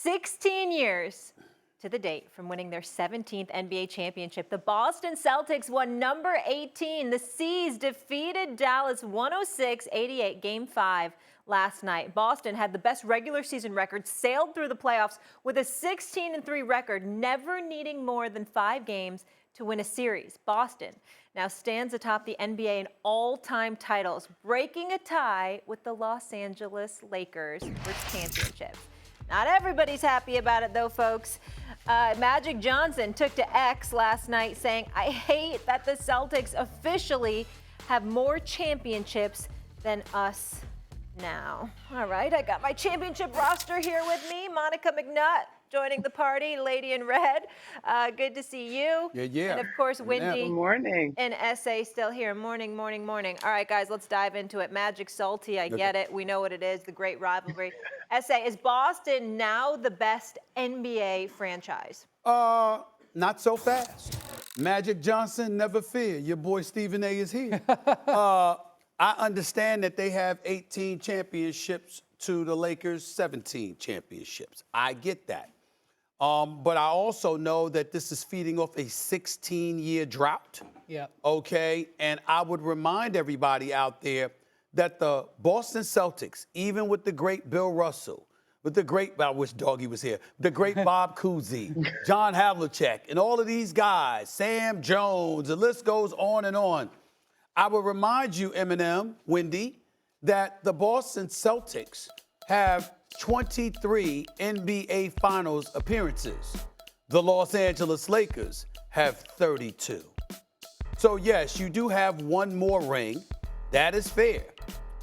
16 years to the date from winning their 17th NBA championship, the Boston Celtics won number 18. The C's defeated Dallas 106-88 Game 5 last night. Boston had the best regular season record, sailed through the playoffs with a 16-3 record, never needing more than 5 games to win a series. Boston now stands atop the NBA in all-time titles, breaking a tie with the Los Angeles Lakers for championships. Not everybody's happy about it, though, folks. Magic Johnson took to X last night saying, "I hate that the Celtics officially have more championships than us now." All right, I got my championship roster here with me. Monica McNutt joining the party, Lady in Red. Good to see you. Yeah. And, of course, Wendy. Good morning. And S.A. still here. Morning. All right, guys, let's dive into it. Magic Salty, I get it. We know what it is, the great rivalry. S.A., is Boston now the best NBA franchise? Not so fast. Magic Johnson, never fear. Your boy Stephen A. is here. I understand that they have 18 championships to the Lakers' 17 championships. I get that. But I also know that this is feeding off a 16-year drought. Yeah. Okay? And I would remind everybody out there that the Boston Celtics, even with the great Bill Russell, with the great, I wish Doggy was here, the great Bob Cousy, John Havlicek, and all of these guys, Sam Jones, the list goes on and on. I will remind you, Eminem, Wendy, that the Boston Celtics have 23 NBA Finals appearances. The Los Angeles Lakers have 32. So, yes, you do have one more ring. That is fair.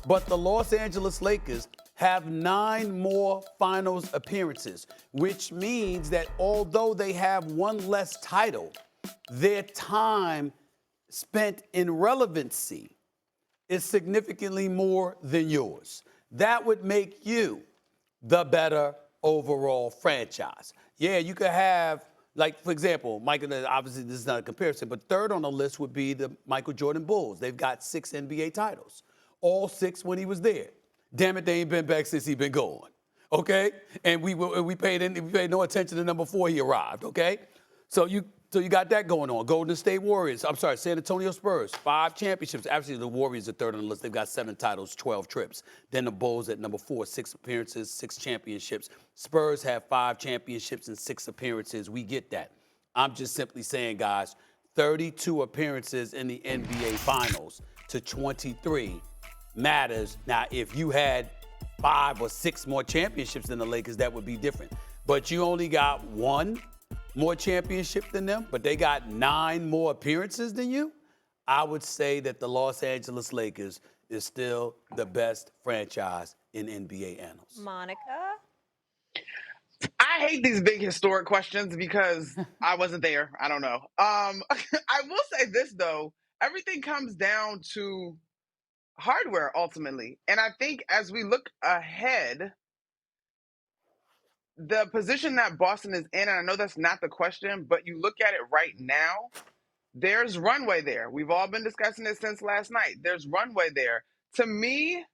But the Los Angeles Lakers have 9 more Finals appearances, which means that although they have one less title, their time spent in relevancy is significantly more than yours. That would make you the better overall franchise. Yeah, you could have, like, for example, Michael, obviously this is not a comparison, but third on the list would be the Michael Jordan Bulls. They've got 6 NBA titles, all 6 when he was there. Damn it, they ain't been back since he been gone, okay? And we paid no attention to number 4 he arrived, okay? So you got that going on. Golden State Warriors, San Antonio Spurs, 5 championships. Actually, the Warriors are third on the list. They've got 7 titles, 12 trips. Then the Bulls at number 4, 6 appearances, 6 championships. Spurs have 5 championships and 6 appearances. We get that. I'm just simply saying, guys, 32 appearances in the NBA Finals to 23 matters. Now, if you had 5 or 6 more championships than the Lakers, that would be different. But you only got 1 more championship than them, but they got 9 more appearances than you. I would say that the Los Angeles Lakers is still the best franchise in NBA annals. Monica? I hate these big historic questions because I wasn't there. I don't know. I will say this, though. Everything comes down to hardware, ultimately. And I think as we look ahead, the position that Boston is in, and I know that's not the question, but you look at it right now, there's runway there. We've all been discussing this since last night. There's runway there. To me,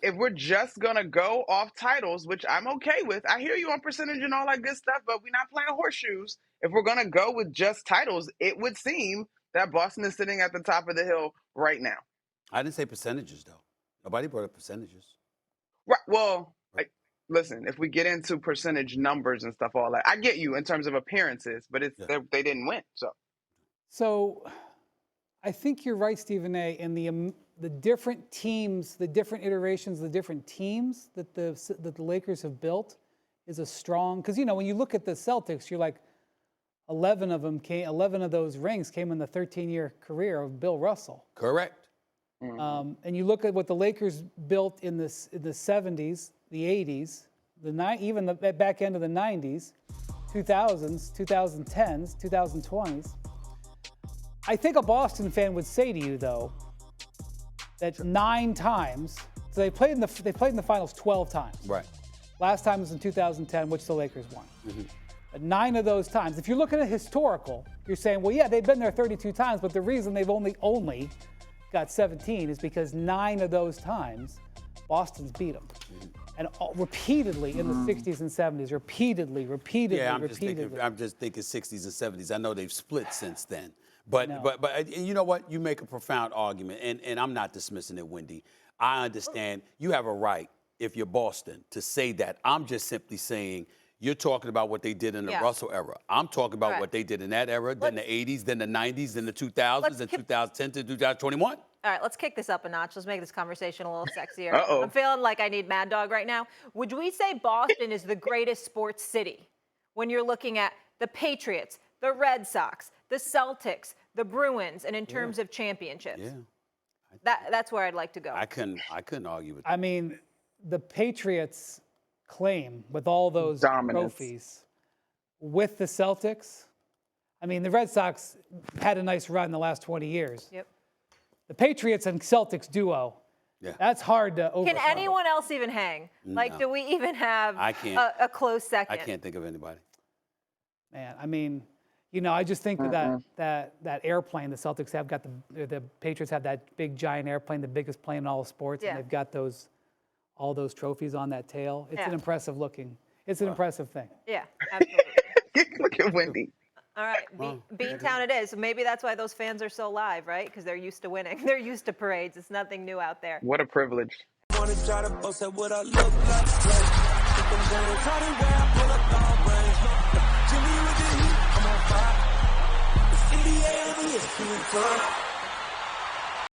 if we're just going to go off titles, which I'm okay with, I hear you on percentage and all that good stuff, but we're not playing horseshoes. If we're going to go with just titles, it would seem that Boston is sitting at the top of the hill right now. I didn't say percentages, though. Nobody brought up percentages. Right. Well, listen, if we get into percentage numbers and stuff, all that, I get you in terms of appearances, but they didn't win. So I think you're right, Stephen A., and the different teams, the different iterations, the different teams that the Lakers have built is a strong, because, you know, when you look at the Celtics, you're like 11 of those rings came in the 13-year career of Bill Russell. Correct. And you look at what the Lakers built in the 70s, the 80s, even the back end of the 90s, 2000s, 2010s, 2020s. I think a Boston fan would say to you, though, that 9 times, so they played in the finals 12 times. Right. Last time was in 2010, which the Lakers won. Mm-hmm. But 9 of those times, if you're looking at historical, you're saying, well, yeah, they've been there 32 times, but the reason they've only got 17 is because 9 of those times, Boston's beat them. and repeatedly in the 60s and 70s, repeatedly. Yeah, I'm just thinking 60s and 70s. I know they've split since then. But you know what? You make a profound argument, and I'm not dismissing it, Wendy. I understand you have a right, if you're Boston, to say that. I'm just simply saying you're talking about what they did in the Russell era. I'm talking about what they did in that era, then the 80s, then the 90s, then the 2000s, then 2010 to 2021. All right, let's kick this up a notch. Let's make this conversation a little sexier. Uh-oh. I'm feeling like I need Mad Dog right now. Would we say Boston is the greatest sports city when you're looking at the Patriots, the Red Sox, the Celtics, the Bruins, and in terms of championships? Yeah. That's where I'd like to go. I couldn't argue with that. I mean, the Patriots claim with all those Dominance. trophies with the Celtics. I mean, the Red Sox had a nice run in the last 20 years. Yep. The Patriots and Celtics duo, that's hard to overcome. Can anyone else even hang? Like, do we even have a close second? I can't think of anybody. Man, I mean, you know, I just think that airplane the Celtics have got, the Patriots have that big giant airplane, the biggest plane in all of sports, and they've got all those trophies on that tail. It's an impressive looking. It's an impressive thing. Yeah, absolutely. Look at Wendy. All right, Beantown it is. Maybe that's why those fans are so live, right? Because they're used to winning. They're used to parades. It's nothing new out there. What a privilege. Wanna try to boast at what I look like. Think I'm gonna try to wear I pull up long range. Jimmy with the heat, I'm on fire. It's NBA, I'm a